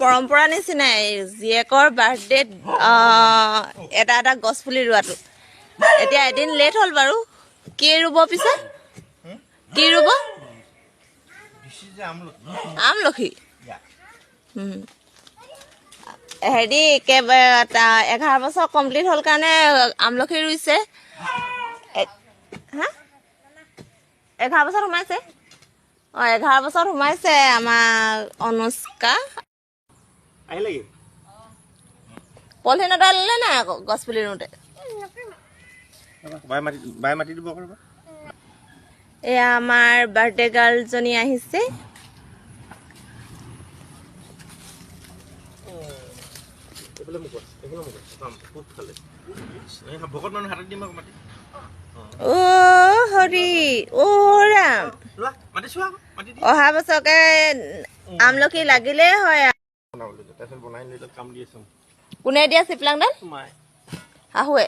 পৰম্পৰা নিচিনাই জীয়েকৰ বাৰ্থডেত এটা এটা গছ পুলি ৰোৱাটো। এতিয়া এদিন লেট হ'ল বাৰু। কি ৰুব পিছে? কি ৰুব? আমলখি। হেৰি 11 বছৰ কমপ্লিট হ'ল কাৰণে আমলখি ৰুইছে। হা 11 বছৰত সোমাইছে। 11 বছৰত সোমাইছে আমাৰ অনুষ্কা। আহিলেগি পলিথিন এটা ল'লে নাই আকৌ গছ পুলি ৰুওঁতে। বাই মাতি দিব আকৌ। এয়া আমাৰ বাৰ্থডে গাৰ্লজনী আহিছে। অ হৰি অ ৰাম, অহা বছৰকে আমলখি লাগিলেই হয়। কোনে দিয়া চিপলাংডাল? শাহুৱে।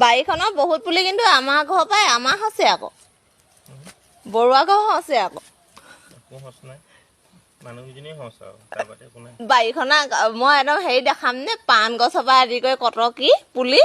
বাৰীখনৰ বহুত পুলি কিন্তু আমাৰ ঘৰৰ পৰাই আমাৰ হৈছে আকৌ। বৰুৱা ঘৰ হৈছে আকৌ। বাৰীখনৰ মই একদম হেৰি দেখাম নে, পাণ গছৰ পৰা আদি কৰি কত কি পুলি।